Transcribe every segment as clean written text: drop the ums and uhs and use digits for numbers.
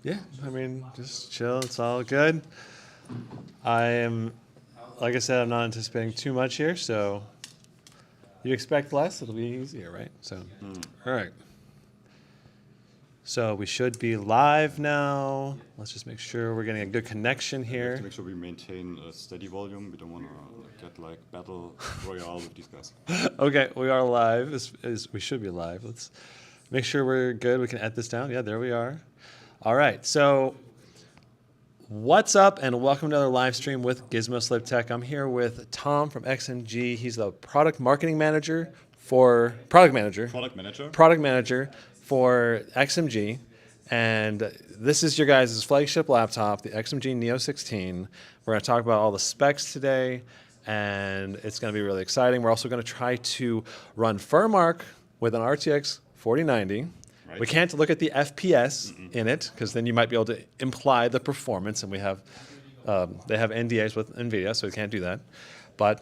Yeah, I mean, just chill. It's all good. I am, like I said, I'm not anticipating too much here, so you expect less, it'll be easier, right? So, all right. So we should be live now. Let's just make sure we're getting a good connection We have to here. make sure we maintain a steady volume. We don't want to get like battle royale with these guys. Okay, we are live. We should be live. Let's make sure we're good. We can edit this down. Yeah, there we are. All right, so what's up and welcome to another live stream with Gizmo Slip Tech. I'm here with Tom from XMG. He's the product manager for XMG. And this is your guys' flagship laptop, the XMG Neo 16. We're going to talk about all the specs today, and it's going to be really exciting. We're also going to try to run Furmark with an RTX 4090. Right. We can't look at the FPS in it, because then you might be able to imply the performance, and they have NDAs with NVIDIA, so we can't do that. But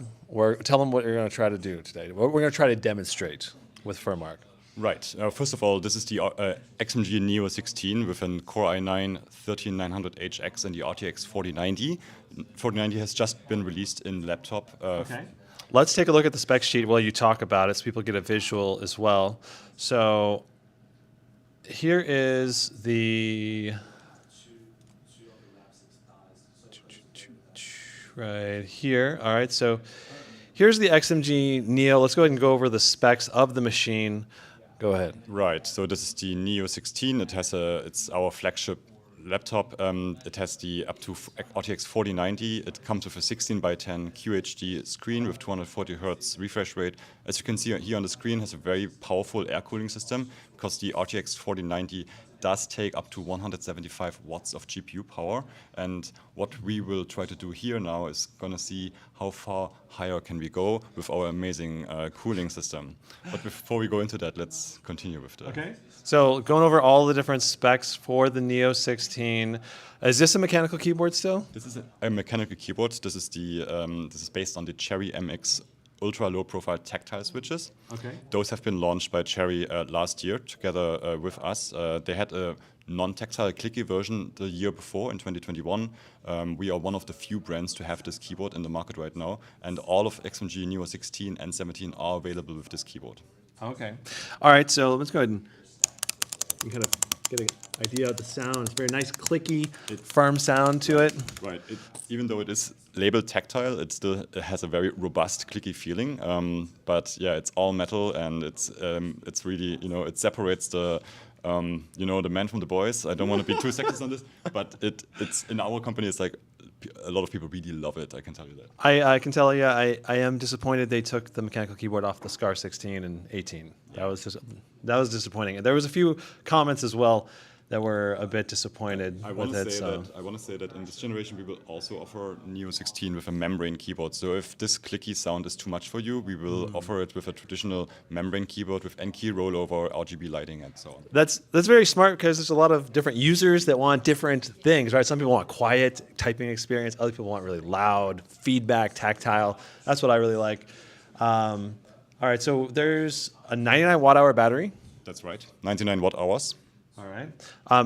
tell them what you're going to try to do today. What we're going to try to demonstrate with Furmark. Right. First of all, this is the XMG Neo 16 with an Core i9-13900HX and the RTX 4090. 4090 has just been released in laptop. Okay. Let's take a look at the spec sheet while you talk about it so people get a visual as well. So here is the right here. All right, so here's the XMG Neo. Let's go ahead and go over the specs of the machine. Go ahead. Right. So this is the Neo 16. It's our flagship laptop. It has the up to RTX 4090. It comes with a 16:10 QHD screen with 240 Hz refresh rate. As you can see here on the screen, has a very powerful air cooling system because the RTX 4090 does take up to 175 watts of GPU power. And what we will try to do here now is going to see how far higher can we go with our amazing cooling system. But before we go into that, let's continue with the... Okay. So going over all the different specs for the Neo 16. Is this a mechanical keyboard still? This is a mechanical keyboard. This is based on the Cherry MX ultra low profile tactile switches. Okay. Those have been launched by Cherry last year together with us. They had a non-tactile clicky version the year before in 2021. We are one of the few brands to have this keyboard in the market right now, and all of XMG Neo 16 and 17 are available with this keyboard. Okay. All right, so let's go ahead and you kind of get an idea of the sound. It's very nice, clicky, firm sound to it. Right. Even though it is labeled tactile, it still has a very robust, clicky feeling. But yeah, it's all metal, and it's really, it separates the the man from the boys. I don't want to be too sexist on this, but it's in our company. It's like a lot of people really love it. I can tell you that. I can tell you, I am disappointed they took the mechanical keyboard off the Scar 16 and 18. Yeah. That was disappointing. There was a few comments as well that were a bit disappointed with it. I want to say that in this generation we will also offer Neo 16 with a membrane keyboard. So if this clicky sound is too much for you, we will offer it with a traditional membrane keyboard with N-key rollover, RGB lighting, and so on. That's very smart because there's a lot of different users that want different things, right? Some people want quiet typing experience. Other people want really loud feedback, tactile. That's what I really like. All right, so there's a 99 watt-hour battery. That's right, 99 watt hours. All right.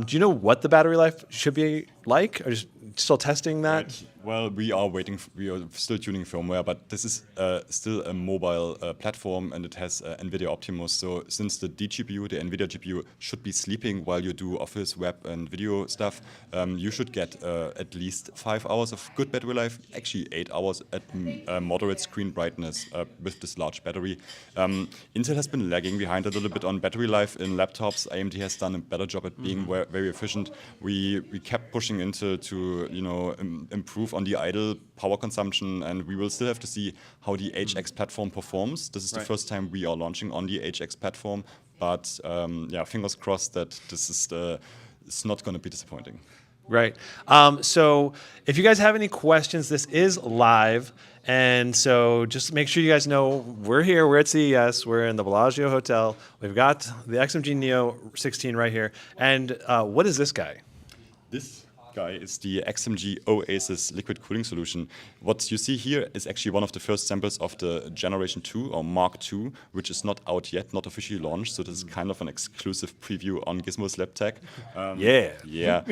Do you know what the battery life should be like? Or just still testing that? Right. Well, we are still tuning firmware, but this is still a mobile platform, and it has NVIDIA Optimus. So since the DGPU, the NVIDIA GPU, should be sleeping while you do office, web, and video stuff, you should get at least 5 hours of good battery life, actually 8 hours at moderate screen brightness with this large battery. Intel has been lagging behind a little bit on battery life in laptops. AMD has done a better job at being very efficient. We kept pushing Intel to improve on the idle power consumption, and we will still have to see how the HX platform performs. This is the first time we are launching on the HX platform, but yeah, fingers crossed that this is it's not going to be disappointing. Right. So if you guys have any questions, this is live. And so just make sure you guys know we're here. We're at CES. We're in the Bellagio Hotel. We've got the XMG Neo 16 right here. And what is this guy? This guy is the XMG Oasis liquid cooling solution. What you see here is actually one of the first samples of the Generation 2 or Mark 2, which is not out yet, not officially launched. So this is kind of an exclusive preview on Gizmo's Lab Tech. Yeah. Yeah,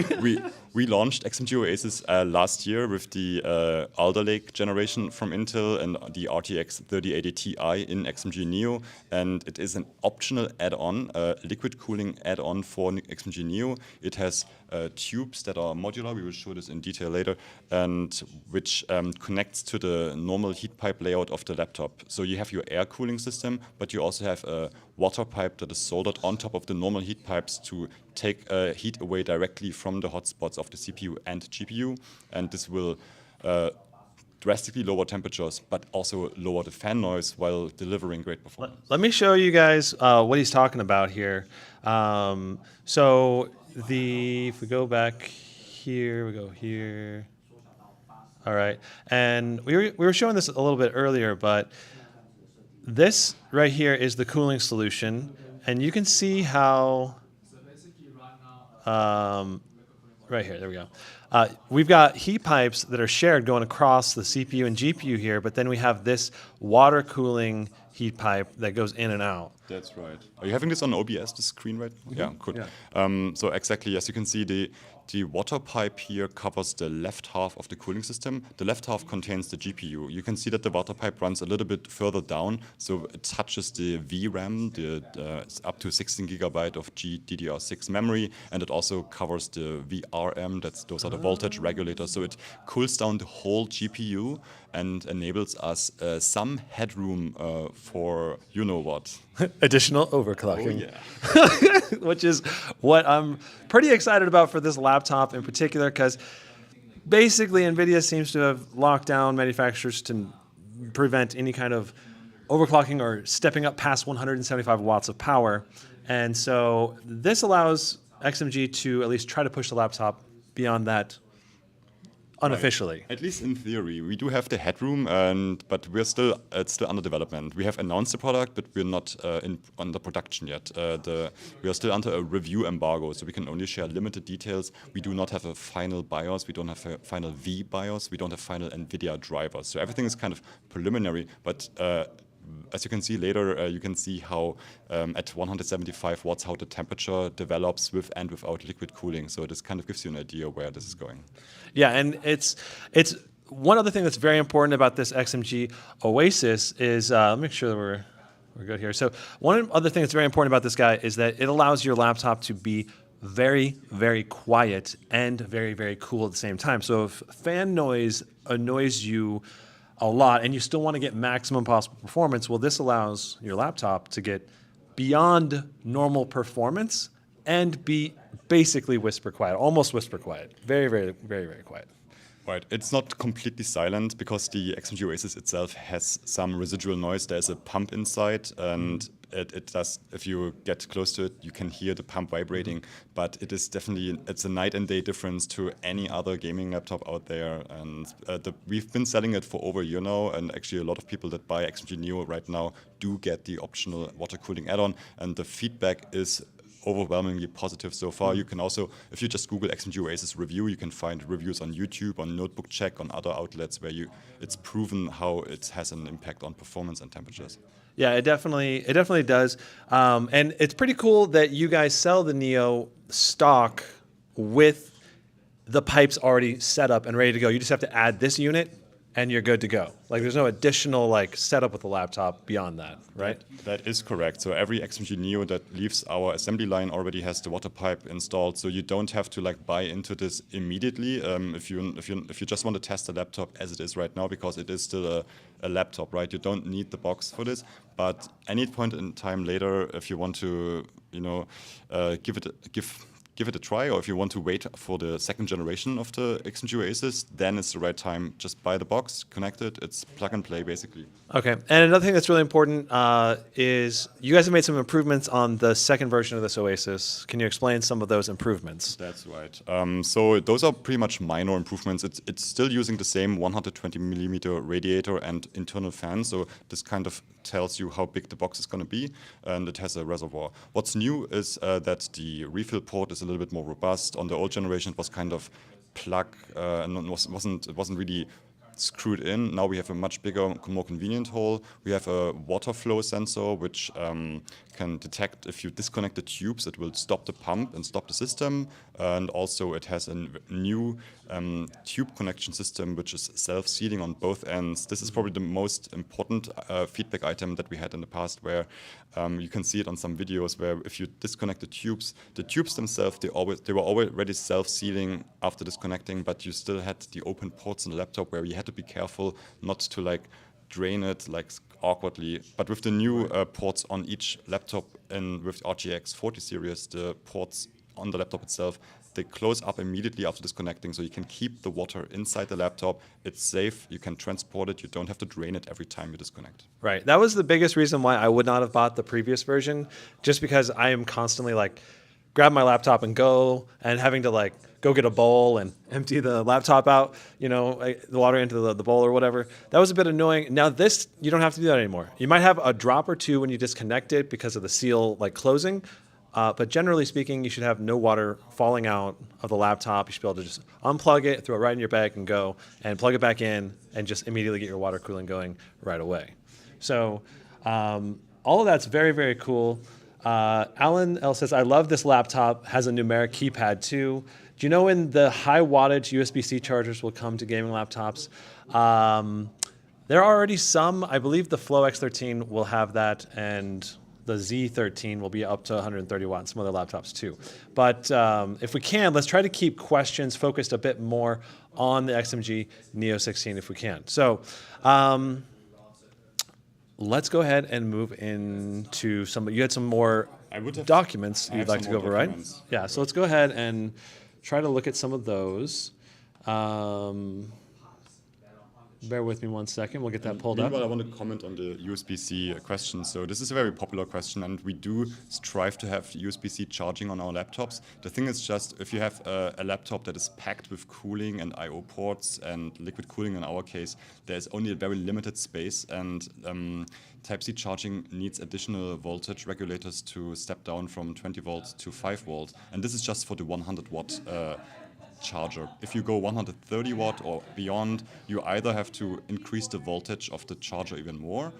we launched XMG Oasis last year with the Alder Lake generation from Intel and the RTX 3080 Ti in XMG Neo, and it is an optional add-on, liquid cooling add-on for XMG Neo. It has tubes that are modular. We will show this in detail later, and which connects to the normal heat pipe layout of the laptop. So you have your air cooling system, but you also have a water pipe that is soldered on top of the normal heat pipes to take heat away directly from the hotspots of the CPU and GPU, and this will drastically lower temperatures, but also lower the fan noise while delivering great performance. Let me show you guys what he's talking about here. So if we go back here, we go here. All right, and we were showing this a little bit earlier, but this right here is the cooling solution, and you can see how. Right here, there we go. We've got heat pipes that are shared going across the CPU and GPU here, but then we have this water cooling heat pipe that goes in and out. That's right. Are you having this on OBS, the screen right now? Yeah, cool. Yeah. So exactly, as you can see, the water pipe here covers the left half of the cooling system. The left half contains the GPU. You can see that the water pipe runs a little bit further down, so it touches the VRAM, it's up to 16 gigabyte of GDDR6 memory, and it also covers the VRM, those are the voltage regulators. So it cools down the whole GPU and enables us some headroom for you know what. Additional overclocking. Oh, yeah. Which is what I'm pretty excited about for this laptop in particular, because basically NVIDIA seems to have locked down manufacturers to prevent any kind of overclocking or stepping up past 175 watts of power. And so this allows XMG to at least try to push the laptop beyond that unofficially. Right. At least in theory. We do have the headroom, but it's still under development. We have announced the product, but we're not under production yet. We are still under a review embargo, so we can only share limited details. We do not have a final BIOS. We don't have a final V BIOS. We don't have final NVIDIA drivers. So everything is kind of preliminary, but as you can see later, you can see how at 175 watts, how the temperature develops with and without liquid cooling. So this kind of gives you an idea where this is going. Yeah, and it's one other thing that's very important about this XMG Oasis is, let me make sure that we're good here. So one other thing that's very important about this guy is that it allows your laptop to be very, very quiet and very, very cool at the same time. So if fan noise annoys you a lot and you still want to get maximum possible performance, well, this allows your laptop to get beyond normal performance and be basically whisper quiet, almost whisper quiet. Very, very, very, very quiet. Right. It's not completely silent because the XMG Oasis itself has some residual noise. There's a pump inside, and it does. If you get close to it, you can hear the pump vibrating. But it is definitely it's a night and day difference to any other gaming laptop out there. And we've been selling it for over a year now, and actually a lot of people that buy XMG Neo right now do get the optional water cooling add-on, and the feedback is overwhelmingly positive so far. You can also, if you just Google XMG Oasis review, you can find reviews on YouTube, on Notebook Check, on other outlets where it's proven how it has an impact on performance and temperatures. Yeah, it definitely does. And it's pretty cool that you guys sell the Neo stock with the pipes already set up and ready to go. You just have to add this unit and you're good to go. Like there's no additional setup with the laptop beyond that, right? That is correct. So every XMG Neo that leaves our assembly line already has the water pipe installed. So you don't have to buy into this immediately if you just want to test the laptop as it is right now, because it is still a laptop, right? You don't need the box for this. But any point in time later, if you want to, give it a try, or if you want to wait for the second generation of the XMG Oasis, then it's the right time. Just buy the box, connect it, it's plug and play basically. Okay, and another thing that's really important is you guys have made some improvements on the second version of this Oasis. Can you explain some of those improvements? That's right. So those are pretty much minor improvements. It's still using the same 120 millimeter radiator and internal fan, so this kind of tells you how big the box is going to be, and it has a reservoir. What's new is that the refill port is a little bit more robust. On the old generation, it was kind of plug and it wasn't really screwed in. Now we have a much bigger, more convenient hole. We have a water flow sensor which can detect if you disconnect the tubes, it will stop the pump and stop the system. And also it has a new tube connection system which is self-sealing on both ends. This is probably the most important feedback item that we had in the past, where you can see it on some videos where if you disconnect the tubes themselves, they were already self-sealing after disconnecting, but you still had the open ports in the laptop where you had to be careful not to like drain it like awkwardly. But with the new ports on each laptop and with RTX 40 series, the ports on the laptop itself, they close up immediately after disconnecting, so you can keep the water inside the laptop. It's safe, you can transport it, you don't have to drain it every time you disconnect. Right. That was the biggest reason why I would not have bought the previous version, just because I am constantly like grab my laptop and go, and having to like go get a bowl and empty the laptop out, the water into the bowl or whatever. That was a bit annoying. Now this, you don't have to do that anymore. You might have a drop or two when you disconnect it because of the seal like closing, but generally speaking, you should have no water falling out of the laptop. You should be able to just unplug it, throw it right in your bag and go, and plug it back in and just immediately get your water cooling going right away. So all of that's very, very cool. Alan L says, I love this laptop, has a numeric keypad too. Do you know when the high wattage USB-C chargers will come to gaming laptops? There are already some. I believe the Flow X13 will have that, and the Z13 will be up to 130 watts, some other laptops too. But if we can, let's try to keep questions focused a bit more on the XMG Neo 16 if we can. So let's go ahead and move into you had some more documents you'd like to go over, right? Yeah, so let's go ahead and try to look at some of those. Bear with me 1 second. We'll get that pulled up. Meanwhile, I want to comment on the USB-C question. So this is a very popular question, and we do strive to have USB-C charging on our laptops. The thing is just, if you have a laptop that is packed with cooling and I/O ports and liquid cooling in our case, there's only a very limited space, and Type-C charging needs additional voltage regulators to step down from 20 volts to 5 volts. And this is just for the 100 watt charger. If you go 130 watt or beyond, you either have to increase the voltage of the charger even more,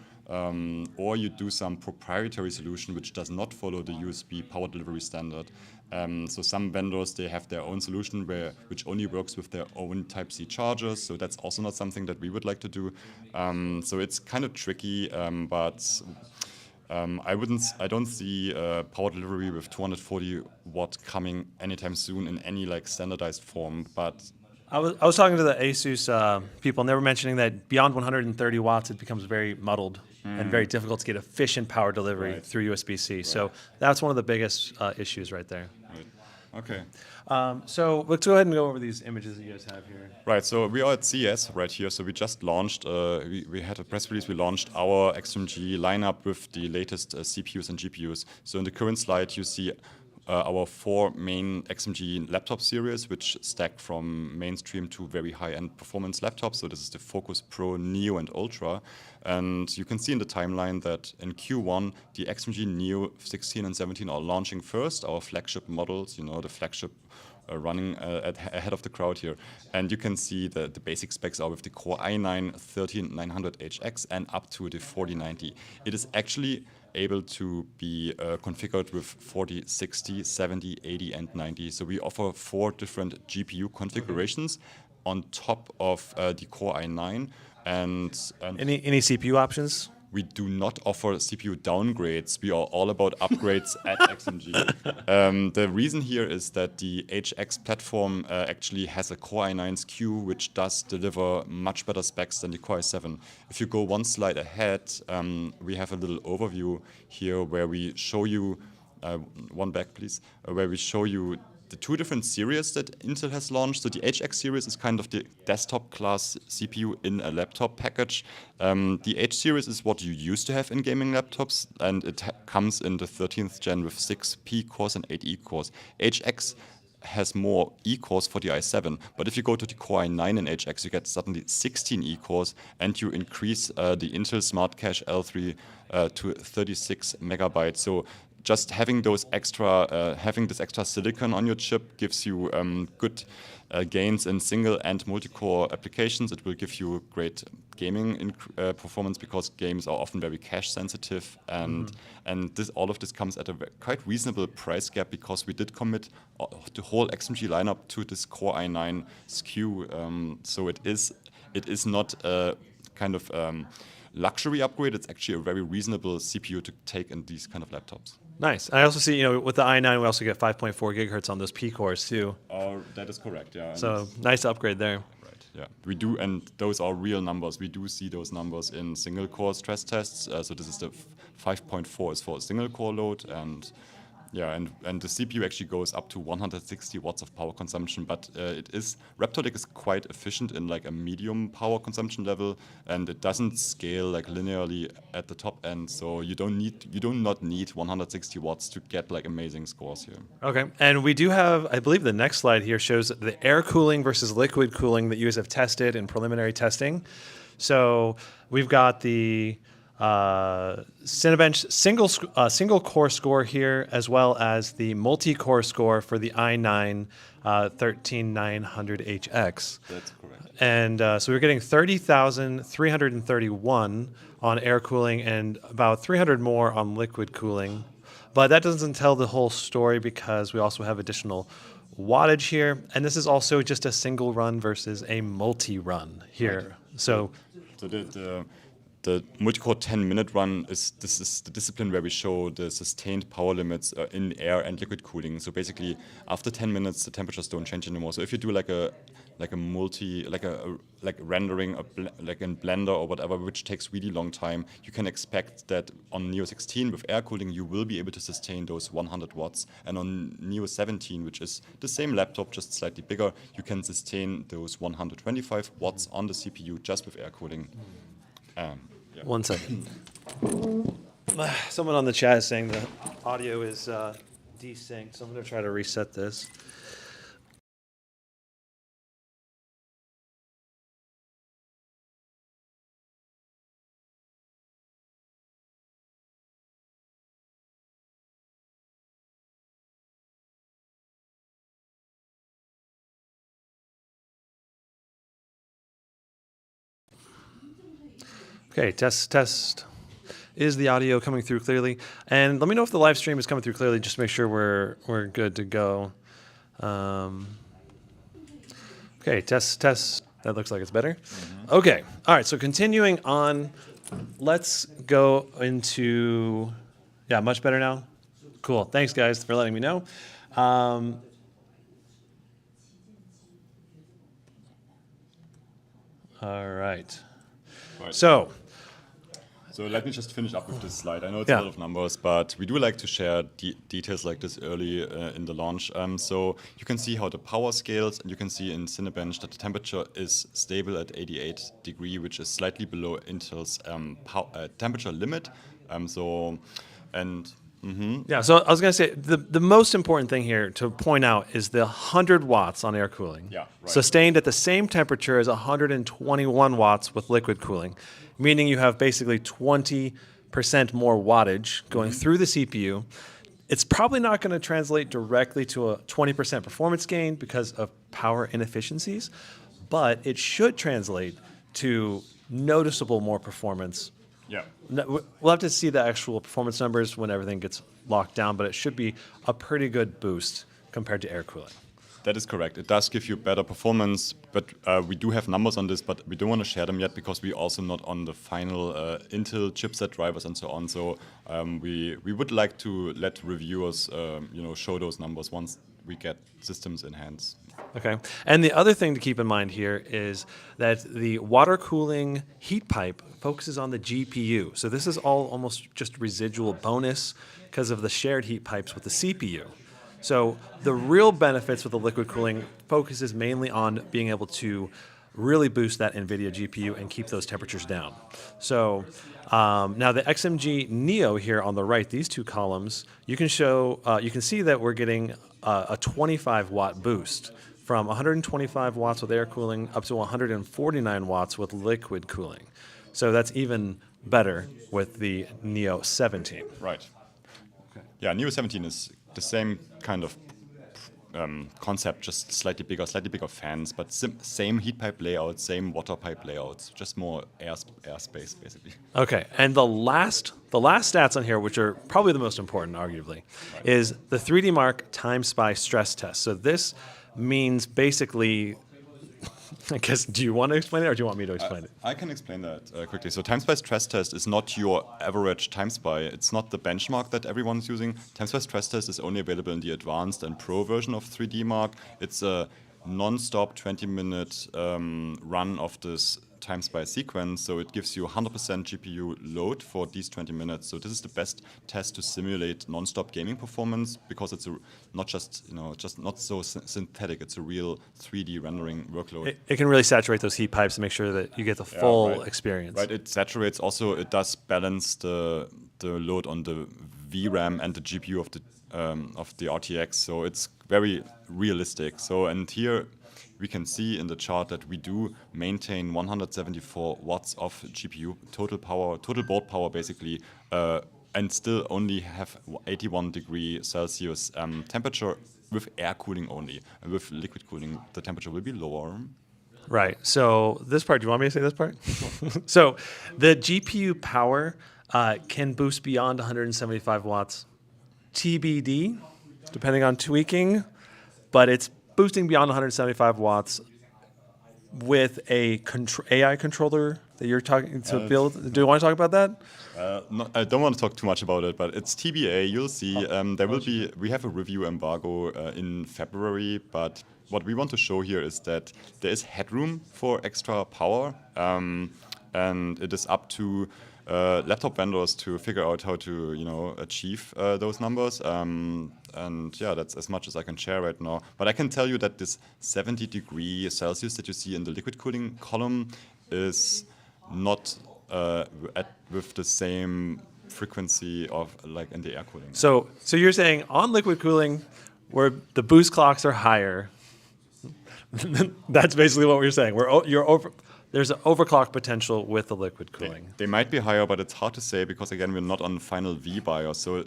or you do some proprietary solution which does not follow the USB power delivery standard. So some vendors, they have their own solution which only works with their own Type-C chargers. So that's also not something that we would like to do. So it's kind of tricky, but I don't see power delivery with 240 watt coming anytime soon in any like standardized form. But I was talking to the Asus people, and they were mentioning that beyond 130 watts, it becomes very muddled and very difficult to get efficient power delivery through USB-C. Right. So that's one of the biggest issues right there. Right. Okay. So let's go ahead and go over these images that you guys have here. Right, so we are at CES right here. So we just launched, we had a press release, we launched our XMG lineup with the latest CPUs and GPUs. So in the current slide, you see our 4 main XMG laptop series, which stack from mainstream to very high-end performance laptops. So this is the Focus Pro, Neo, and Ultra. And you can see in the timeline that in Q1, the XMG Neo 16 and 17 are launching first, our flagship models, the flagship running ahead of the crowd here. And you can see the basic specs are with the Core i9-13900HX and up to the 4090. It is actually able to be configured with 40, 60, 70, 80, and 90. So we offer 4 different GPU configurations on top of the Core i9. And any CPU options? We do not offer CPU downgrades. We are all about upgrades at XMG. The reason here is that the HX platform actually has a Core i9 SKU, which does deliver much better specs than the Core i7. If you go one slide ahead, we have a little overview here where we show you, one back please, where we show you the 2 different series that Intel has launched. So the HX series is kind of the desktop class CPU in a laptop package. The H series is what you used to have in gaming laptops, and it comes in the 13th gen with 6 P cores and 8 E cores. HX has more E cores for the i7, but if you go to the Core i9 in HX, you get suddenly 16 E cores, and you increase the Intel Smart Cache L3 to 36 megabytes. So just having those extra, having this extra silicon on your chip gives you good gains in single and multi-core applications. It will give you great gaming performance because games are often very cache sensitive, and all of this comes at a quite reasonable price gap because we did commit the whole XMG lineup to this Core i9 SKU. So it is not a kind of luxury upgrade. It's actually a very reasonable CPU to take in these kind of laptops. Nice. I also see, with the i9, we also get 5.4 gigahertz on those P cores too. That is correct, yeah. So nice upgrade there. Right, yeah. We do, and those are real numbers. We do see those numbers in single core stress tests. So this is the 5.4 is for a single core load, and yeah, and the CPU actually goes up to 160 watts of power consumption, but Raptortic is quite efficient in like a medium power consumption level, and it doesn't scale like linearly at the top end, so you do not need 160 watts to get like amazing scores here. Okay, and we do have, I believe the next slide here shows the air cooling versus liquid cooling that you guys have tested in preliminary testing. So we've got the Cinebench single core score here, as well as the multi-core score for the i9 13900HX. That's correct. And so we're getting 30,331 on air cooling and about 300 more on liquid cooling. But that doesn't tell the whole story because we also have additional wattage here. And this is also just a single run versus a multi-run here. Right. So the multi-core 10-minute run is the discipline where we show the sustained power limits in air and liquid cooling. So basically, after 10 minutes, the temperatures don't change anymore. So if you do like rendering like in Blender or whatever, which takes really long time, you can expect that on Neo 16 with air cooling, you will be able to sustain those 100 watts. And on Neo 17, which is the same laptop, just slightly bigger, you can sustain those 125 watts on the CPU just with air cooling. Yeah. 1 second. Someone on the chat is saying the audio is desynced, so I'm going to try to reset this. Okay, test. Is the audio coming through clearly? And let me know if the live stream is coming through clearly, just to make sure we're good to go. Okay, test. That looks like it's better. Mm-hmm. Okay, all right, so continuing on, let's go into, yeah, much better now? Cool, thanks guys for letting me know. All right. So let me just finish up with this slide. I know it's a lot of numbers, but we do like to share details like this early in the launch. So you can see how the power scales, and you can see in Cinebench that the temperature is stable at 88 degrees, which is slightly below Intel's temperature limit. So I was going to say, the most important thing here to point out is the 100 watts on air cooling. Yeah, right. Sustained at the same temperature as 121 watts with liquid cooling, meaning you have basically 20% more wattage going through the CPU. It's probably not going to translate directly to a 20% performance gain because of power inefficiencies, but it should translate to noticeable more performance. Yeah. We'll have to see the actual performance numbers when everything gets locked down, but it should be a pretty good boost compared to air cooling. That is correct. It does give you better performance, but we do have numbers on this, but we don't want to share them yet because we're also not on the final Intel chipset drivers and so on. So we would like to let reviewers show those numbers once we get systems in hands. Okay. And the other thing to keep in mind here is that the water cooling heat pipe focuses on the GPU. So this is all almost just residual bonus because of the shared heat pipes with the CPU. So the real benefits with the liquid cooling focuses mainly on being able to really boost that NVIDIA GPU and keep those temperatures down. So now the XMG Neo here on the right, these two columns, you can see that we're getting a 25 watt boost from 125 watts with air cooling up to 149 watts with liquid cooling. So that's even better with the Neo 17. Right. Okay. Yeah, Neo 17 is the same kind of concept, just slightly bigger fans, but same heat pipe layout, same water pipe layouts, just more airspace basically. Okay, and the last stats on here, which are probably the most important, arguably, is the 3D Mark time spy stress test. So this means basically, I guess, do you want to explain it or do you want me to explain it? I can explain that quickly. So time spy stress test is not your average time spy. It's not the benchmark that everyone's using. Time spy stress test is only available in the advanced and pro version of 3D Mark. It's a non-stop 20-minute run of this time spy sequence, so it gives you 100% GPU load for these 20 minutes. So this is the best test to simulate non-stop gaming performance because it's not just not so synthetic. It's a real 3D rendering workload. It can really saturate those heat pipes to make sure that you get the full right. experience. Right, it saturates. Also, it does balance the load on the VRAM and the GPU of the RTX. So it's very realistic. So and here we can see in the chart that we do maintain 174 watts of GPU total board power basically, and still only have 81 degree Celsius temperature with air cooling only. And with liquid cooling, the temperature will be lower. Right. So this part, do you want me to say this part? So the GPU power can boost beyond 175 watts. TBD, depending on tweaking, but it's boosting beyond 175 watts with a AI controller that you're talking to build. Do you want to talk about that? No, I don't want to talk too much about it, but it's TBA. You'll see. We have a review embargo in February, but what we want to show here is that there is headroom for extra power, and it is up to laptop vendors to figure out how to achieve those numbers. And yeah, that's as much as I can share right now. But I can tell you that this 70 degree Celsius that you see in the liquid cooling column is not with the same frequency of like in the air cooling. So you're saying on liquid cooling, where the boost clocks are higher, that's basically what we're saying. There's an overclock potential with the liquid cooling. They might be higher, but it's hard to say because again, we're not on final V-BIOS. So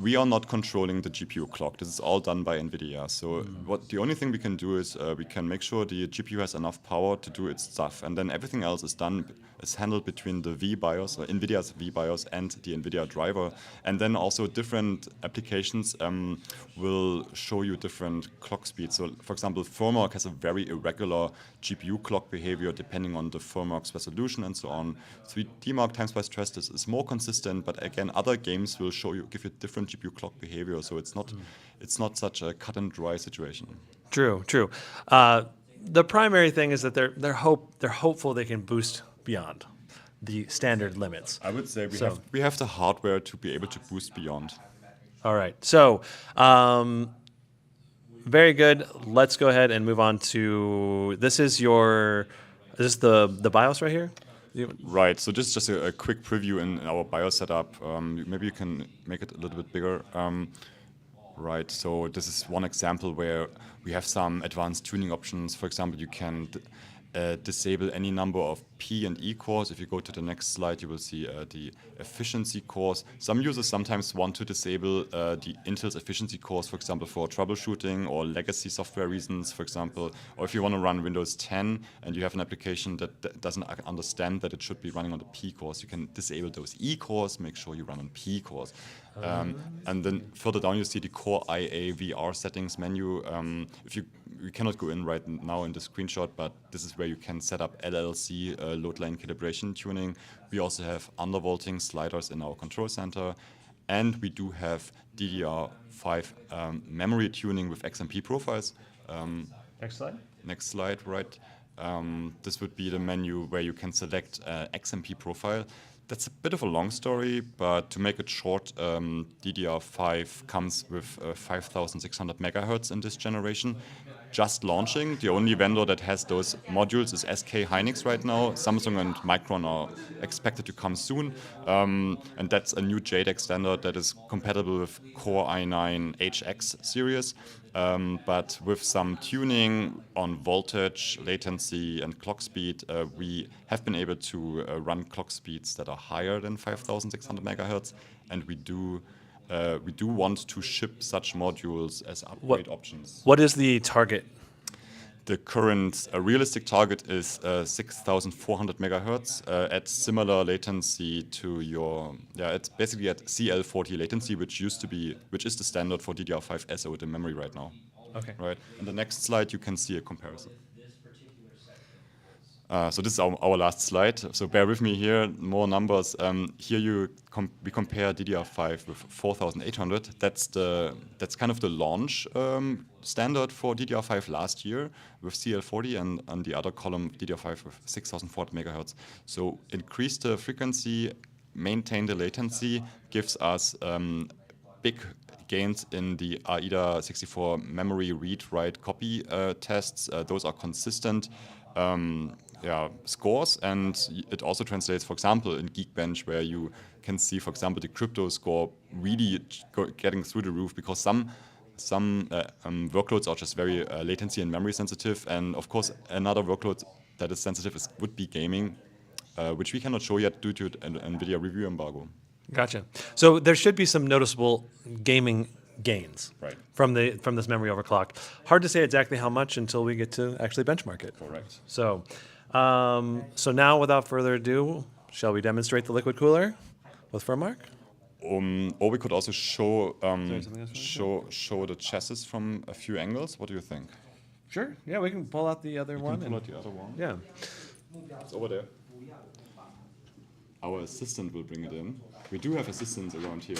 we are not controlling the GPU clock. This is all done by NVIDIA. So the only thing we can do is we can make sure the GPU has enough power to do its stuff. And then everything else is handled between the V-BIOS, or NVIDIA's V-BIOS and the NVIDIA driver. And then also different applications will show you different clock speeds. So for example, Furmark has a very irregular GPU clock behavior depending on the Furmark's resolution and so on. 3D Mark time spy stress test is more consistent, but again, other games will give you different GPU clock behavior, so it's not such a cut and dry situation. True. The primary thing is that they're hopeful they can boost beyond the standard limits. I would say we have the hardware to be able to boost beyond. All right. So very good. Let's go ahead and move on to this is the BIOS right here? Right, so this is just a quick preview in our BIOS setup. Maybe you can make it a little bit bigger. Right, so this is one example where we have some advanced tuning options. For example, you can disable any number of P and E cores. If you go to the next slide, you will see the efficiency cores. Some users sometimes want to disable the Intel's efficiency cores, for example, for troubleshooting or legacy software reasons, for example. Or if you want to run Windows 10 and you have an application that doesn't understand that it should be running on the P cores, you can disable those E cores, make sure you run on P cores. And then further down, you see the Core IA VR settings menu. We cannot go in right now in the screenshot, but this is where you can set up LLC load line calibration tuning. We also have undervolting sliders in our control center, and we do have DDR5 memory tuning with XMP profiles. Next slide. Next slide, right. This would be the menu where you can select XMP profile. That's a bit of a long story, but to make it short, DDR5 comes with 5,600 megahertz in this generation. Just launching. The only vendor that has those modules is SK Hynix right now. Samsung and Micron are expected to come soon. And that's a new JEDEC standard that is compatible with Core i9 HX series. But with some tuning on voltage, latency, and clock speed, we have been able to run clock speeds that are higher than 5,600 megahertz. And we do we do want to ship such modules as upgrade options. What is the target? The current realistic target is 6,400 megahertz at similar latency to your, it's basically at CL40 latency, which is the standard for DDR5 SO in memory right now. Okay. Right. In the next slide, you can see a comparison. So this is our last slide. So bear with me here. More numbers. Here we compare DDR5 with 4,800. That's kind of the launch standard for DDR5 last year with CL40, and on the other column DDR5 with 6,400 megahertz. So increase the frequency, maintain the latency, gives us big gains in the AIDA64 memory read-write copy tests. Those are consistent scores, and it also translates, for example, in Geekbench, where you can see, for example, the crypto score really getting through the roof, because some workloads are just very latency and memory sensitive, and of course another workload that is sensitive would be gaming, which we cannot show yet due to an NVIDIA review embargo. Gotcha. So there should be some noticeable gaming gains from this memory overclock. Hard to say exactly how much until we get to actually benchmark it. Correct. So, so now without further ado, shall we demonstrate the liquid cooler with Furmark? Or we could also show show the chassis from a few angles. What do you think? Sure. Yeah, we can pull out the other one. Pull out the other one. Yeah. It's over there. Our assistant will bring it in. We do have assistants around here.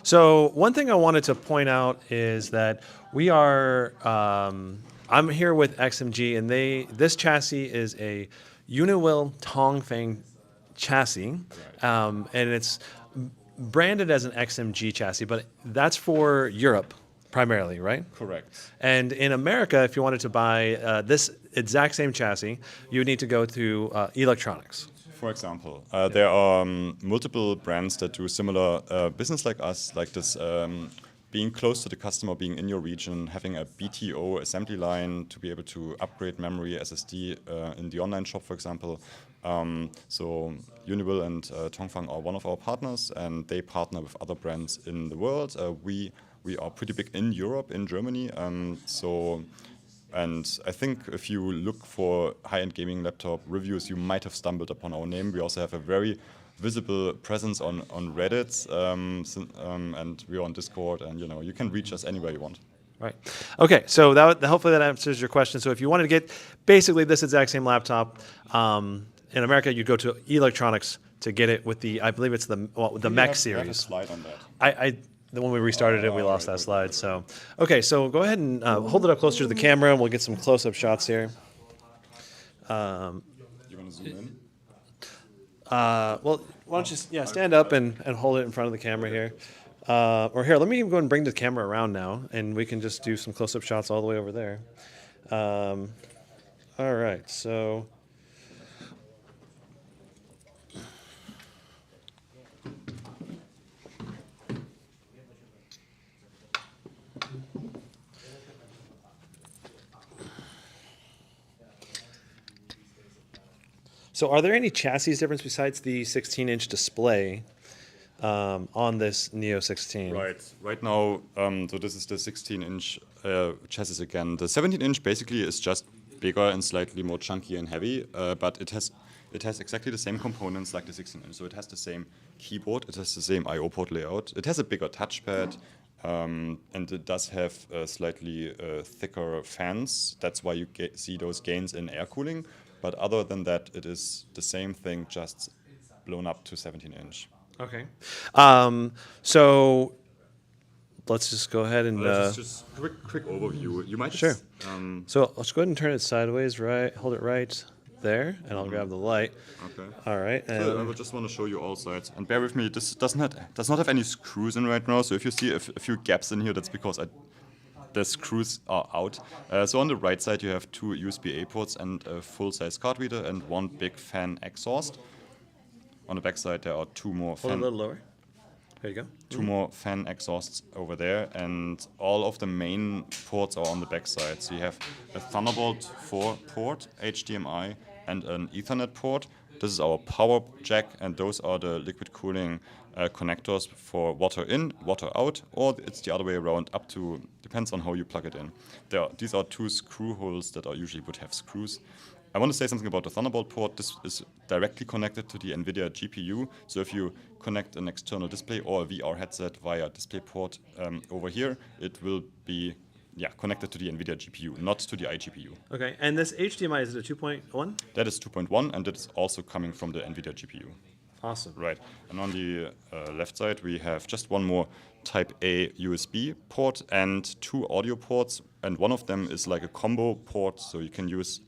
So one thing I wanted to point out is that we are, I'm here with XMG, and this chassis is a Uniwill Tongfang chassis, and it's branded as an XMG chassis, but that's for Europe primarily, right? Correct. And in America, if you wanted to buy this exact same chassis, you would need to go to electronics. For example, there are multiple brands that do similar business like us, like this, being close to the customer, being in your region, having a BTO assembly line to be able to upgrade memory, SSD in the online shop, for example. So Uniwill and Tongfang are one of our partners, and they partner with other brands in the world. We are pretty big in Europe, in Germany. And I think if you look for high-end gaming laptop reviews, you might have stumbled upon our name. We also have a very visible presence on Reddit, and we're on Discord, and you can reach us anywhere you want. Right. Okay, so hopefully that answers your question. So if you wanted to get basically this exact same laptop, in America you'd go to electronics to get it with the, I believe it's the Mech series. We have a slide on that. When we restarted it, we lost that slide. So, okay, so go ahead and hold it up closer to the camera, and we'll get some close-up shots here. You want to zoom in? Well, why don't you stand up and hold it in front of the camera here. Or here, let me go and bring the camera around now, and we can just do some close-up shots all the way over there. All right, so... So are there any chassis difference besides the 16-inch display on this Neo 16? Right now, so this is the 16-inch chassis again. The 17-inch basically is just bigger and slightly more chunky and heavy, but it has exactly the same components like the 16-inch. So it has the same keyboard, it has the same I/O port layout, it has a bigger touchpad, and it does have slightly thicker fans. That's why you see those gains in air cooling. But other than that, it is the same thing, just blown up to 17-inch. Okay. So let's just go ahead and... just quick overview. You might sure. So let's go ahead and turn it sideways, right? Hold it right there, and I'll grab the light. Okay. All right. So I would just want to show you all sides. And bear with me, this does not have any screws in right now. So if you see a few gaps in here, that's because the screws are out. So on the right side, you have two USB-A ports and a full-size card reader and one big fan exhaust. On the back side, there are two more Hold it a little lower. There you go. Two more fan exhausts over there, and all of the main ports are on the back side. So you have a Thunderbolt 4 port, HDMI, and an Ethernet port. This is our power jack, and those are the liquid cooling connectors for water in, water out, or it's the other way around, up to, depends on how you plug it in. These are 2 screw holes that usually would have screws. I want to say something about the Thunderbolt port. This is directly connected to the NVIDIA GPU. So if you connect an external display or a VR headset via DisplayPort over here, it will be connected to the NVIDIA GPU, not to the iGPU. Okay, and this HDMI, is it a 2.1? That is 2.1, and that is also coming from the NVIDIA GPU. Awesome. Right, and on the left side, we have just one more Type A USB port and 2 audio ports, and one of them is like a combo port, so you can use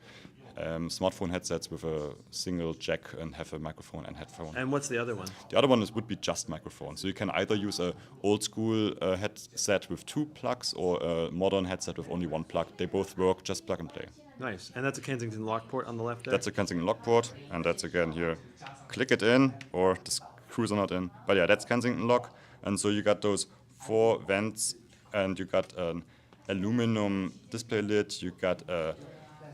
smartphone headsets with a single jack and have a microphone and headphone. And what's the other one? The other one would be just microphone. So you can either use a old school headset with 2 plugs or a modern headset with only 1 plug. They both work, just plug and play. Nice. And that's a Kensington lock port on the left there? That's a Kensington lock port, and that's again here. Click it in, or the screws are not in. But yeah, that's Kensington lock. And so you got those 4 vents, and you got an aluminum display lid.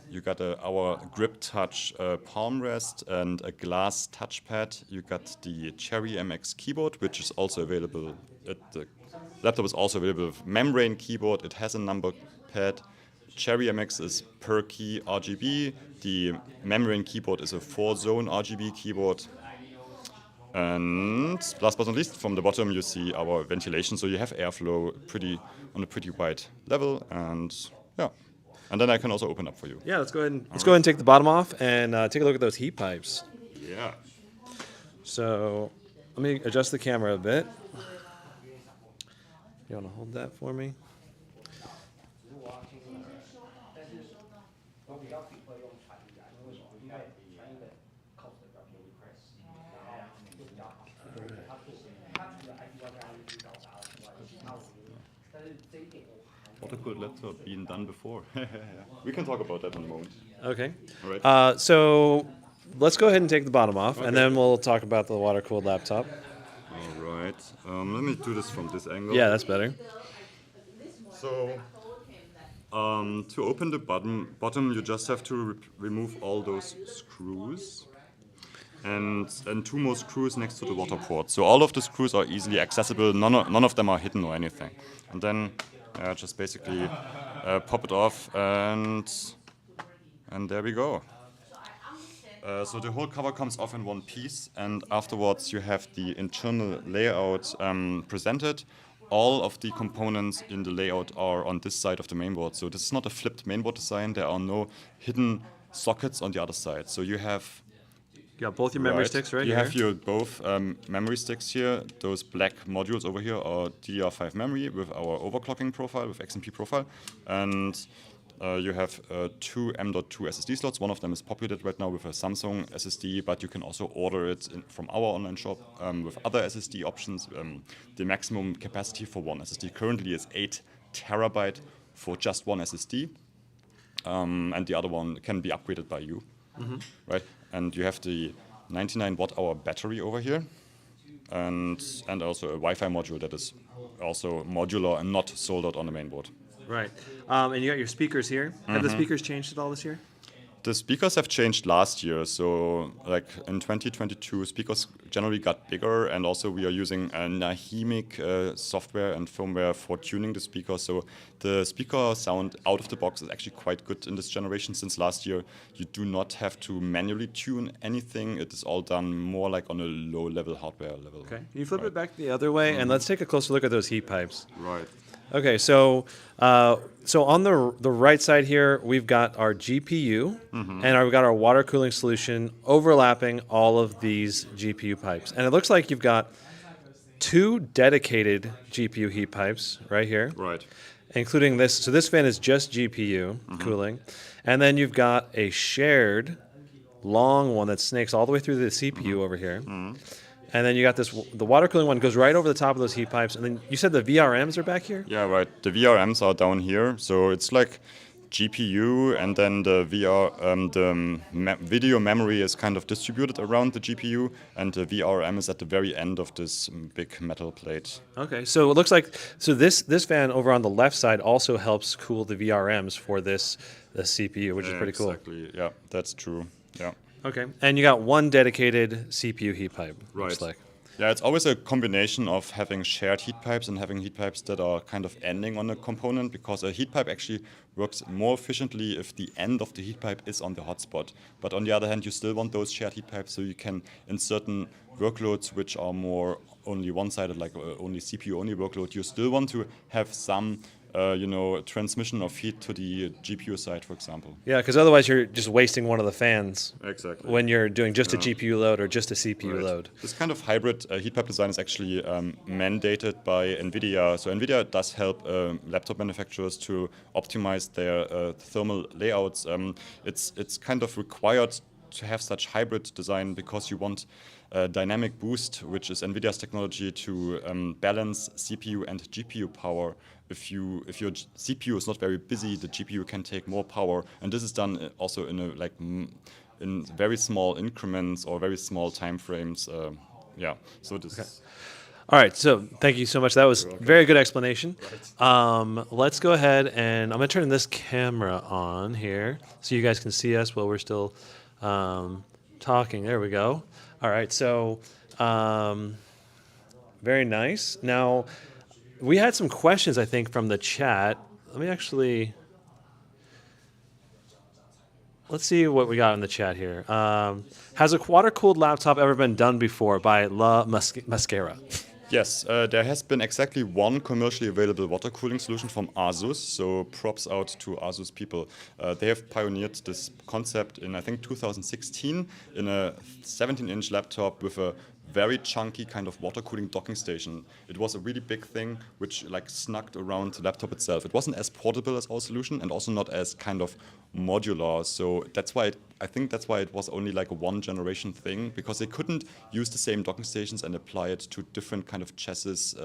You got our Grip Touch palm rest and a glass touchpad. You got the Cherry MX keyboard, which is also available. The laptop is also available with membrane keyboard. It has a number pad. Cherry MX is per key RGB. The membrane keyboard is a 4-zone RGB keyboard. And last but not least, from the bottom you see our ventilation. So you have airflow on a pretty wide level, and yeah. And then I can also open up for you. Yeah, let's go ahead and take the bottom off and take a look at those heat pipes. Yeah. So let me adjust the camera a bit. You want to hold that for me? Watercooled laptop being done before. We can talk about that in a moment. Okay. All right. So let's go ahead and take the bottom off, Okay. and then we'll talk about the water-cooled laptop. All right. Let me do this from this angle. Yeah, that's better. So, to open the bottom, you just have to remove all those screws. And 2 more screws next to the water port. So all of the screws are easily accessible. None of them are hidden or anything. And then just basically pop it off, and there we go. So the whole cover comes off in one piece, and afterwards you have the internal layout presented. All of the components in the layout are on this side of the mainboard. So this is not a flipped mainboard design. There are no hidden sockets on the other side. So you have You got both your memory sticks right you here. have your both memory sticks here. Those black modules over here are DDR5 memory with our overclocking profile, with XMP profile. And you have 2 M.2 SSD slots. One of them is populated right now with a Samsung SSD, but you can also order it from our online shop with other SSD options. The maximum capacity for one SSD currently is 8 terabyte for just one SSD. And the other one can be upgraded by you, right? And you have the 99 watt-hour battery over here, and also a Wi-Fi module that is also modular and not soldered on the mainboard. Right. And you got your speakers here. Have the speakers changed at all this year? The speakers have changed last year, so like in 2022, speakers generally got bigger, and also we are using a Nahimic software and firmware for tuning the speaker. So the speaker sound out of the box is actually quite good in this generation. Since last year, you do not have to manually tune anything. It is all done more like on a low-level hardware level. Okay. Can you flip it back the other way, and let's take a closer look at those heat pipes. Right. Okay, so on the right side here, we've got our GPU, and we've got our water cooling solution overlapping all of these GPU pipes. And it looks like you've got 2 dedicated GPU heat pipes right here, Right. including this. So this fan is just GPU cooling. And then you've got a shared long one that snakes all the way through the CPU over here. And then you got the water cooling one goes right over the top of those heat pipes. And then you said the VRMs are back here? Yeah, right. The VRMs are down here. So it's like GPU, and then the video memory is kind of distributed around the GPU, and the VRM is at the very end of this big metal plate. Okay, so it looks like this fan over on the left side also helps cool the VRMs for the CPU, which is pretty cool. Exactly. Yeah, that's true. Yeah. Okay, and you got 1 dedicated CPU heat pipe. Looks Right. like. Yeah, it's always a combination of having shared heat pipes and having heat pipes that are kind of ending on a component, because a heat pipe actually works more efficiently if the end of the heat pipe is on the hotspot. But on the other hand, you still want those shared heat pipes so you can, in certain workloads which are more only one-sided, like only CPU-only workload, you still want to have some transmission of heat to the GPU side, for example. Yeah, because otherwise you're just wasting one of the fans. Exactly. When you're doing just a GPU load or just a CPU load. This kind of hybrid heat pipe design is actually mandated by NVIDIA. So NVIDIA does help laptop manufacturers to optimize their thermal layouts. It's kind of required to have such hybrid design because you want dynamic boost, which is NVIDIA's technology to balance CPU and GPU power. If your CPU is not very busy, the GPU can take more power, and this is done also in very small increments or very small time frames. So this. Okay. All right, so thank you so much. That was very good explanation. Let's go ahead and I'm going to turn this camera on here so you guys can see us while we're still talking. There we go. All right, so very nice. Now, we had some questions, I think, from the chat. Let's see what we got in the chat here. Has a water-cooled laptop ever been done before by La Mascara? Yes, there has been exactly one commercially available water cooling solution from Asus, so props out to Asus people. They have pioneered this concept in, I think, 2016 in a 17-inch laptop with a very chunky kind of water cooling docking station. It was a really big thing which snugged around the laptop itself. It wasn't as portable as our solution and also not as kind of modular. So that's why I think that's why it was only like a one generation thing, because they couldn't use the same docking stations and apply it to different kind of chassis,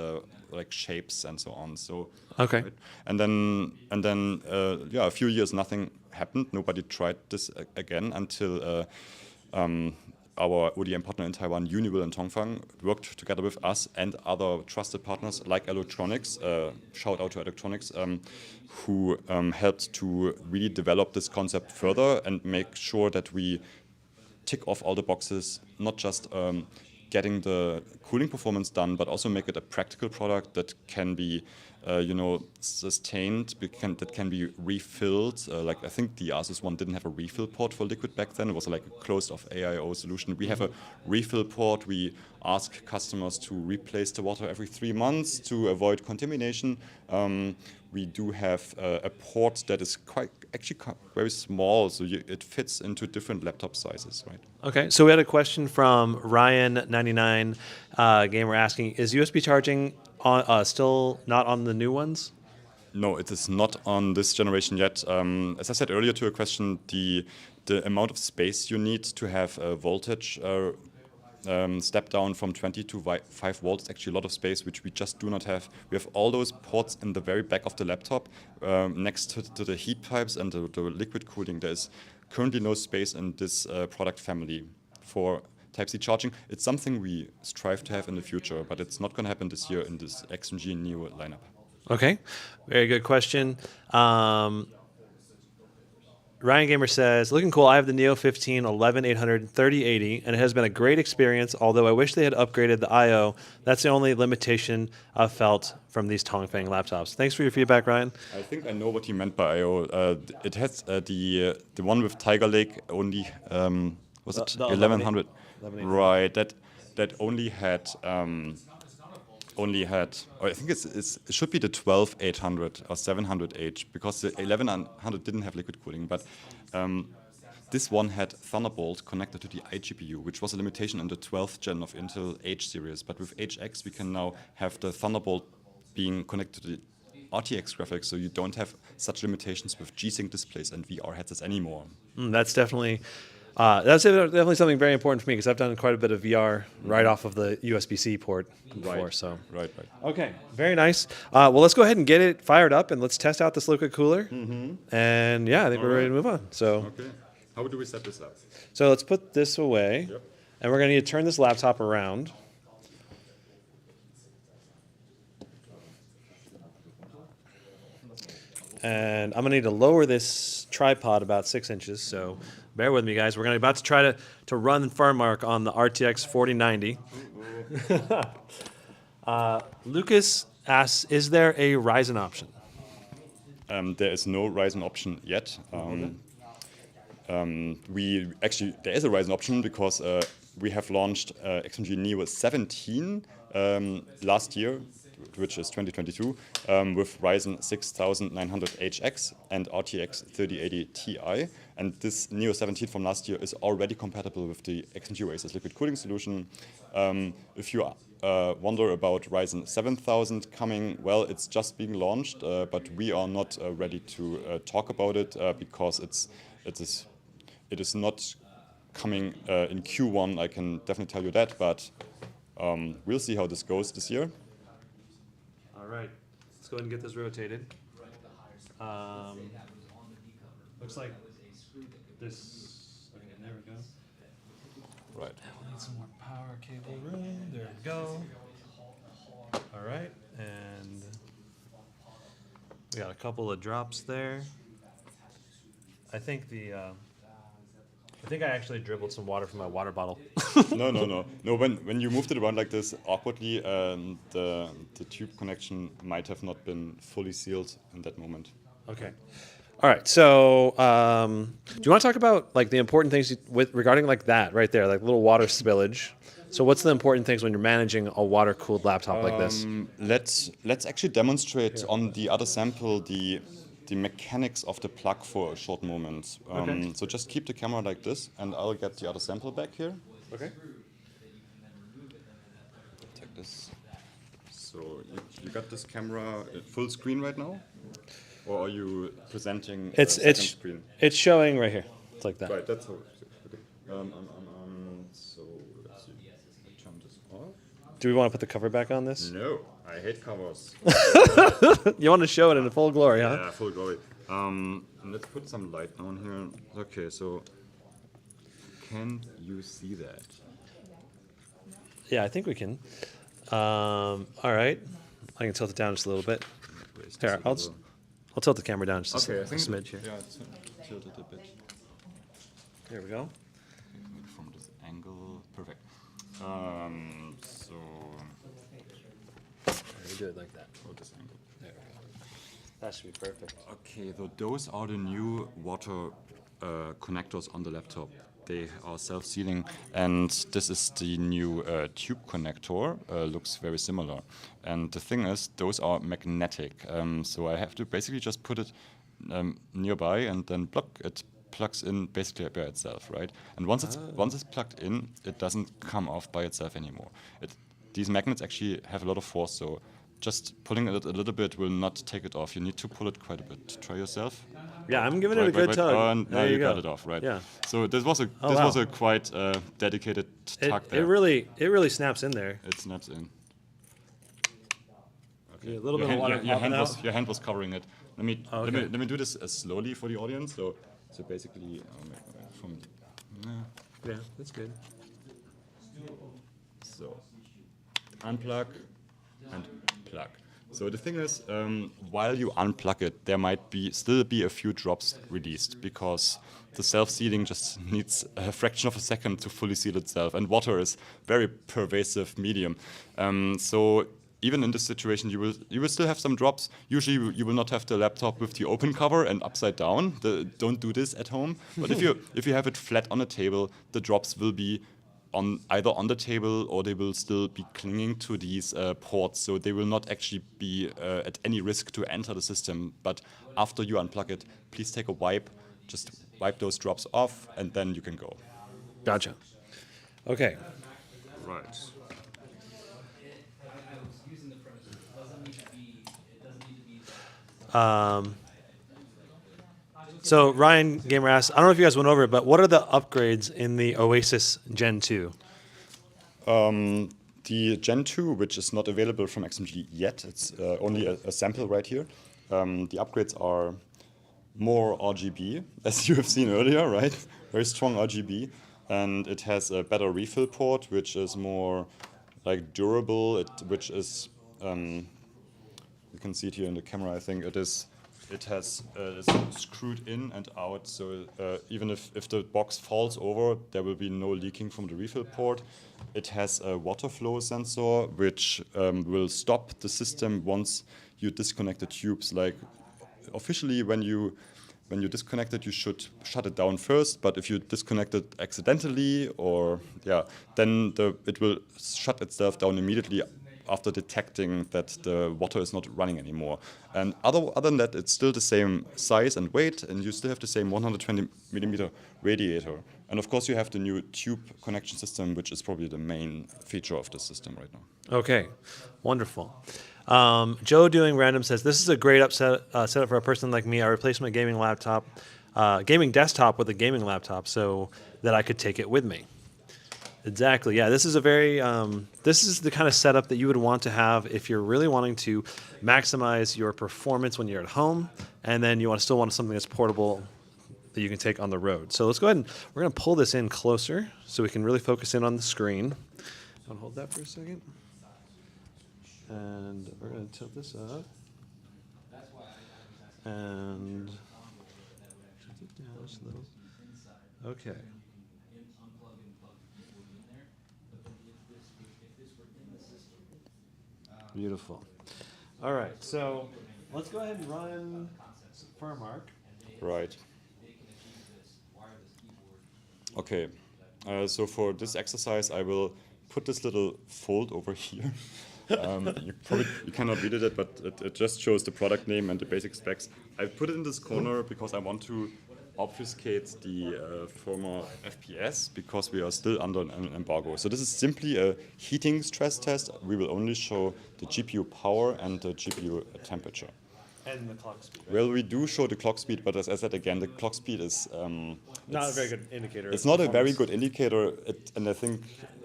like shapes and so on. So okay. Right? And then a few years nothing happened. Nobody tried this again until our ODM partner in Taiwan, Uniwil and Tongfang, worked together with us and other trusted partners like Electronics, shout out to Electronics, who helped to really develop this concept further and make sure that we tick off all the boxes, not just getting the cooling performance done, but also make it a practical product that can be sustained, that can be refilled. I think the Asus one didn't have a refill port for liquid back then. It was like a closed-off AIO solution. We have a refill port. We ask customers to replace the water every 3 months to avoid contamination. We do have a port that is actually very small, so it fits into different laptop sizes, right? Okay, so we had a question from Ryan99 Gamer asking, is USB charging still not on the new ones? No, it is not on this generation yet. As I said earlier to a question, the amount of space you need to have a voltage step down from 20 to 5 volts, actually a lot of space, which we just do not have. We have all those ports in the very back of the laptop next to the heat pipes and the liquid cooling. There is currently no space in this product family for Type-C charging. It's something we strive to have in the future, but it's not going to happen this year in this XMG Neo lineup. Okay, very good question. Ryan Gamer says, looking cool. I have the Neo 15 11800 3080, and it has been a great experience, although I wish they had upgraded the I.O. That's the only limitation I've felt from these Tongfang laptops. Thanks for your feedback, Ryan. I think I know what he meant by I.O. It has the one with Tiger Lake only, was it 1100? Right, that only had, or I think it should be the 12800 or 700H, because the 1100 didn't have liquid cooling, but this one had Thunderbolt connected to the iGPU, which was a limitation in the 12th gen of Intel H series. But with HX, we can now have the Thunderbolt being connected to the RTX graphics, so you don't have such limitations with G-Sync displays and VR headsets anymore. That's definitely something very important for me, because I've done quite a bit of VR right off of the USB-C port before. Right. So Right. Okay, very nice. Well, let's go ahead and get it fired up and let's test out this liquid cooler. And yeah, I think we're ready to move on. So okay, how do we set this up? So let's put this away, and we're going to need to turn this laptop around. And I'm going to need to lower this tripod about 6 inches, so bear with me, guys. We're about to try to run Furmark on the RTX 4090. Lucas asks, is there a Ryzen option? There is no Ryzen option yet. There is a Ryzen option because we have launched XMG Neo 17 last year, which is 2022, with Ryzen 6900HX and RTX 3080 Ti. And this Neo 17 from last year is already compatible with the XMG Oasis liquid cooling solution. If you wonder about Ryzen 7000 coming, well, it's just being launched, but we are not ready to talk about it because it is not coming in Q1. I can definitely tell you that, but we'll see how this goes this year. All right, let's go ahead and get this rotated. Looks like this. Okay, there we go. Right. We'll need some more power cable room. There we go. All right, and we got a couple of drops there. I think I actually dribbled some water from my water bottle. No. When you moved it around like this awkwardly, the tube connection might have not been fully sealed in that moment. Okay. All right. So, do you want to talk about like the important things regarding like that right there, like little water spillage? So, what's the important things when you're managing a water-cooled laptop like this? Let's actually demonstrate on the other sample the mechanics of the plug for a short moment. Okay. So just keep the camera like this, and I'll get the other sample back here. Okay. Take this. So you got this camera at full screen right now, or are you presenting a second screen? It's showing right here. It's like that. Right, that's how. Okay. So let's see. Turn this off. Do we want to put the cover back on this? No, I hate covers. You want to show it in full glory, huh? Yeah, full glory. Let's put some light down here. Okay, so can you see that? Yeah, I think we can. All right. I can tilt it down just a little bit. Here, I'll tilt the camera down just a smidge here. Yeah, it's tilted a bit. There we go. From this angle, perfect. So We do it like that. oh, this angle. There we go. That should be perfect. Okay, so those are the new water connectors on the laptop. They are self-sealing, and this is the new tube connector. Looks very similar. And the thing is, those are magnetic. So I have to basically just put it nearby, and then it plugs in basically by itself, right? And once it's plugged in, it doesn't come off by itself anymore. These magnets actually have a lot of force, so just pulling it a little bit will not take it off. You need to pull it quite a bit. Try yourself. Yeah, I'm giving it a good tug. Now There you you got go. it off, right? Yeah. So this was a quite dedicated tug there. It really snaps in there. It snaps in. Okay. Yeah, a little bit of water popping out. Your hand was covering it. Let me do this slowly for the audience. So basically from Yeah, that's good. so unplug and plug. So the thing is, while you unplug it, there might still be a few drops released because the self-sealing just needs a fraction of a second to fully seal itself, and water is very pervasive medium. So even in this situation, you will still have some drops. Usually, you will not have the laptop with the open cover and upside down. Don't do this at home. But if you have it flat on a table, the drops will be either on the table, or they will still be clinging to these ports, so they will not actually be at any risk to enter the system. But after you unplug it, please take a wipe, just wipe those drops off, and then you can go. Gotcha. Okay. Right. So Ryan Gamer asks, I don't know if you guys went over it, but what are the upgrades in the Oasis Gen 2? The Gen 2, which is not available from XMG yet, it's only a sample right here. The upgrades are more RGB, as you have seen earlier, right? Very strong RGB. And it has a better refill port, which is more like durable, which is, you can see it here in the camera, I think it is it has is screwed in and out, so even if the box falls over, there will be no leaking from the refill port. It has a water flow sensor, which will stop the system once you disconnect the tubes. Like officially, when you disconnect it, you should shut it down first. But if you disconnect it accidentally, or then it will shut itself down immediately after detecting that the water is not running anymore. And other than that, it's still the same size and weight, and you still have the same 120 millimeter radiator. And of course, you have the new tube connection system, which is probably the main feature of this system right now. Okay, wonderful. Joe doing random says, this is a great setup for a person like me. I replaced my gaming desktop with a gaming laptop so that I could take it with me. Exactly. Yeah, this is a very this is the kind of setup that you would want to have if you're really wanting to maximize your performance when you're at home, and then you still want something that's portable that you can take on the road. So let's go ahead and we're going to pull this in closer so we can really focus in on the screen. I'll hold that for a second, and we're going to tilt this up and tilt it down just a little. Okay. Beautiful. All right, so let's go ahead and run Furmark. Right. Okay. So for this exercise, I will put this little fold over here. You cannot read it, but it just shows the product name and the basic specs. I put it in this corner because I want to obfuscate the former FPS because we are still under an embargo. So this is simply a heating stress test. We will only show the GPU power and the GPU temperature. And the clock speed. Right? Well, we do show the clock speed, but as I said again, the clock speed is not a very good indicator. It's not a very good indicator, and I think,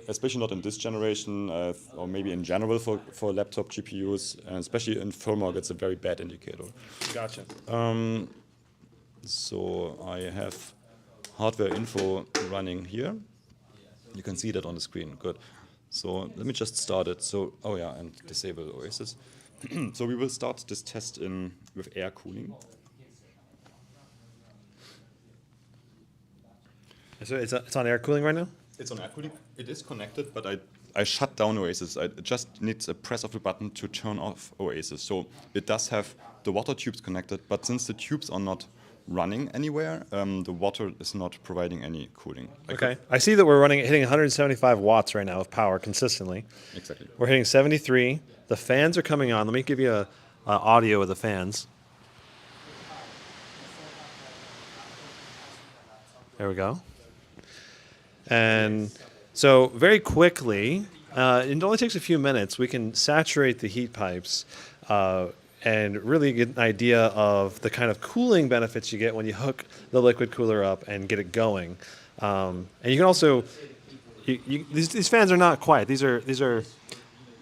especially not in this generation, or maybe in general for laptop GPUs, and especially in Furmark, it's a very bad indicator. Gotcha. So I have hardware info running here. You can see that on the screen. Good. So let me just start it. So and disable Oasis. So we will start this test with air cooling. So it's on air cooling right now? It's on air cooling. It is connected, but I shut down Oasis. It just needs a press of the button to turn off Oasis. So it does have the water tubes connected, but since the tubes are not running anywhere, the water is not providing any cooling. Okay. I see that we're hitting 175 watts right now of power consistently. Exactly. We're hitting 73. The fans are coming on. Let me give you a audio of the fans. There we go. And so very quickly, it only takes a few minutes, we can saturate the heat pipes and really get an idea of the kind of cooling benefits you get when you hook the liquid cooler up and get it going. And you can also, these fans are not quiet. These are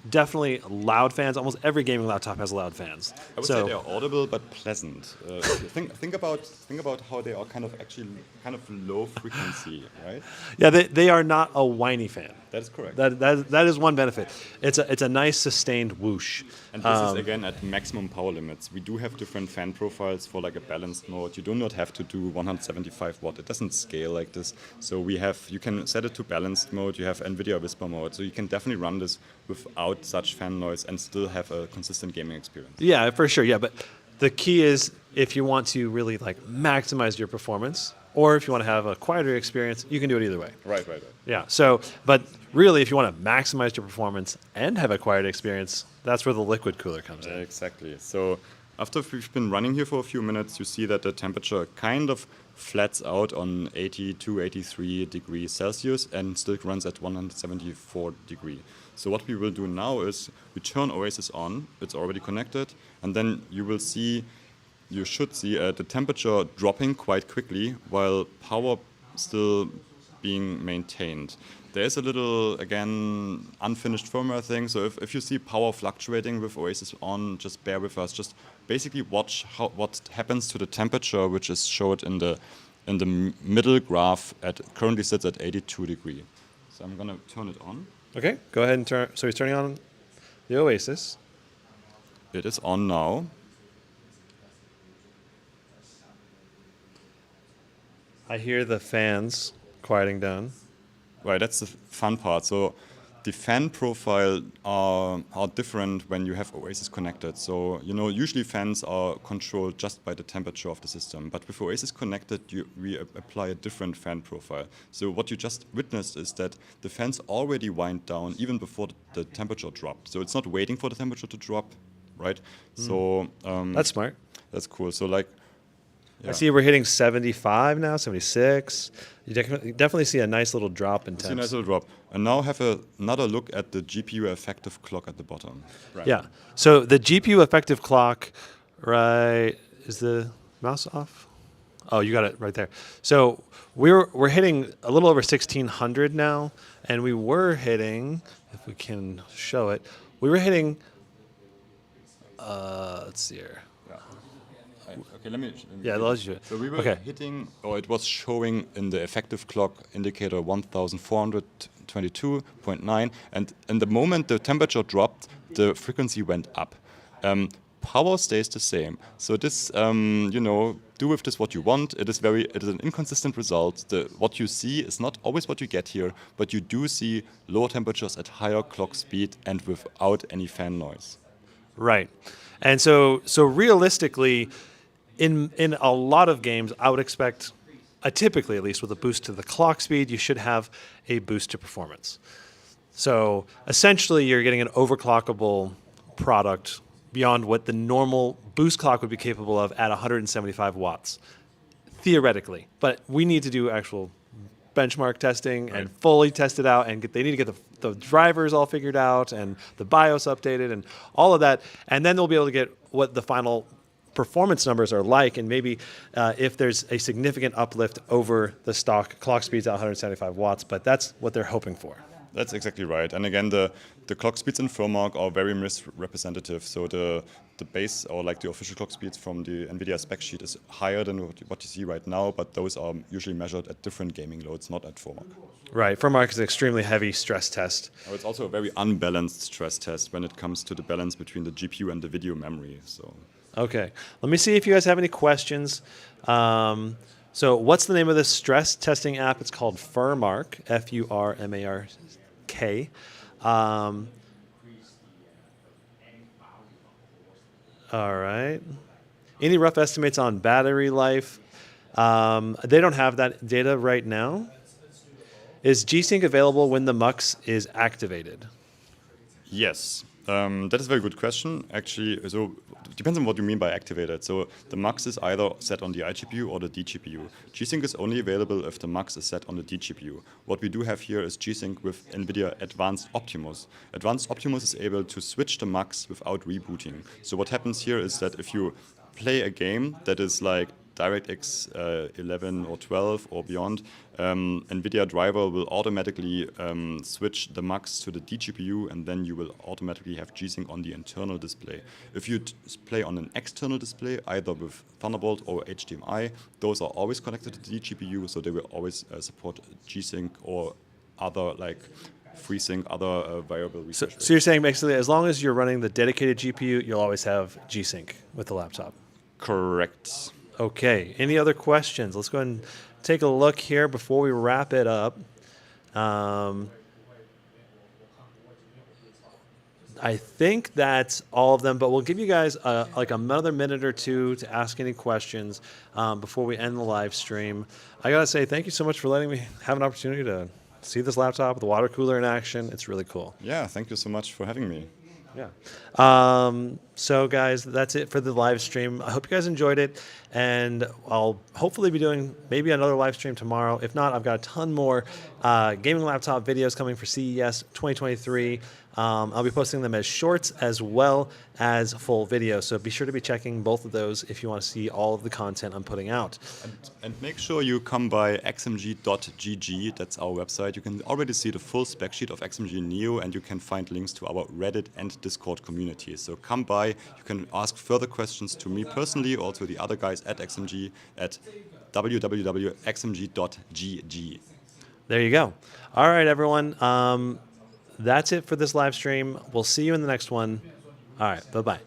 definitely loud fans. Almost every gaming laptop has loud fans. I would say they are audible but pleasant. Think about how they are kind of low frequency, right? Yeah, they are not a whiny fan. That is correct. That is one benefit. It's a nice sustained whoosh. And this is again at maximum power limits. We do have different fan profiles for like a balanced mode. You do not have to do 175 watt. It doesn't scale like this. So you can set it to balanced mode. You have NVIDIA Whisper mode. So you can definitely run this without such fan noise and still have a consistent gaming experience. Yeah, for sure. Yeah, but the key is if you want to really like maximize your performance, or if you want to have a quieter experience, you can do it either way. Right. Yeah. So, but really, if you want to maximize your performance and have a quieter experience, that's where the liquid cooler comes in. Exactly. So after we've been running here for a few minutes, you see that the temperature kind of flats out on 82, 83 degrees Celsius and still runs at 174 degrees. So what we will do now is we turn Oasis on. It's already connected, and then you should see the temperature dropping quite quickly while power still being maintained. There is a little, again, unfinished firmware thing. So if you see power fluctuating with Oasis on, just bear with us. Just basically watch what happens to the temperature, which is showed in the middle graph. Currently sits at 82 degrees. So I'm gonna turn it on. Okay, go ahead and turn. So he's turning on the Oasis. It is on now. I hear the fans quieting down. Right, that's the fun part. So the fan profile are different when you have Oasis connected. So, usually fans are controlled just by the temperature of the system. But with Oasis connected, we apply a different fan profile. So what you just witnessed is that the fans already wind down even before the temperature dropped. So it's not waiting for the temperature to drop, right? So That's smart. that's cool. So like, I see we're hitting 75 now, 76. You definitely see a nice little drop in see a temps. nice little drop. And now have another look at the GPU effective clock at the bottom. Right. Yeah. So the GPU effective clock, right? Is the mouse off? Oh, you got it right there. So we're hitting a little over 1600 now, and we were hitting, if we can show it, we were hitting. Let's see here. Okay, let me Yeah, let's do it. So we were Okay. hitting, or it was showing in the effective clock indicator 1422.9, and in the moment the temperature dropped, the frequency went up. Power stays the same. So this, do with this what you want. It is an inconsistent result. What you see is not always what you get here, but you do see lower temperatures at higher clock speed and without any fan noise. Right. And so realistically, in a lot of games, I would expect, typically at least with a boost to the clock speed, you should have a boost to performance. So essentially, you're getting an overclockable product beyond what the normal boost clock would be capable of at 175 watts, theoretically. But we need to do actual benchmark testing and fully test it out, and they need to get the drivers all figured out and the BIOS updated and all of that, and then they'll be able to get what the final performance numbers are like, and maybe if there's a significant uplift over the stock clock speeds at 175 watts, but that's what they're hoping for. That's exactly right. And again, the clock speeds in Furmark are very misrepresentative. So the base, or like the official clock speeds from the NVIDIA spec sheet, is higher than what you see right now, but those are usually measured at different gaming loads, not at Furmark. Right. Furmark is an extremely heavy stress test. It's also a very unbalanced stress test when it comes to the balance between the GPU and the video memory. So. Okay. Let me see if you guys have any questions. So what's the name of this stress testing app? It's called Furmark, Furmark. All right. Any rough estimates on battery life? They don't have that data right now. Is G-Sync available when the MUX is activated? Yes. That is a very good question. Actually, so it depends on what you mean by activated. So the MUX is either set on the iGPU or the DGPU. G-Sync is only available if the MUX is set on the DGPU. What we do have here is G-Sync with NVIDIA Advanced Optimus. Advanced Optimus is able to switch the MUX without rebooting. So what happens here is that if you play a game that is like DirectX 11 or 12 or beyond, NVIDIA driver will automatically switch the MUX to the DGPU, and then you will automatically have G-Sync on the internal display. If you play on an external display, either with Thunderbolt or HDMI, those are always connected to the DGPU, so they will always support G-Sync or other like FreeSync, other variable research. So you're saying basically as long as you're running the dedicated GPU, you'll always have G-Sync with the laptop? Correct. Okay. Any other questions? Let's go ahead and take a look here before we wrap it up. I think that's all of them, but we'll give you guys like another minute or two to ask any questions before we end the live stream. I gotta say thank you so much for letting me have an opportunity to see this laptop with the water cooler in action. It's really cool. Yeah, thank you so much for having me. Yeah. So guys, that's it for the live stream. I hope you guys enjoyed it, and I'll hopefully be doing maybe another live stream tomorrow. If not, I've got a ton more gaming laptop videos coming for CES 2023. I'll be posting them as shorts as well as full videos. So be sure to be checking both of those if you want to see all of the content I'm putting out. And make sure you come by xmg.gg. That's our website. You can already see the full spec sheet of XMG Neo, and you can find links to our Reddit and Discord communities. So come by. You can ask further questions to me personally or to the other guys at XMG at www.xmg.gg. There you go. All right, everyone. That's it for this live stream. We'll see you in the next one. All right. Bye-bye.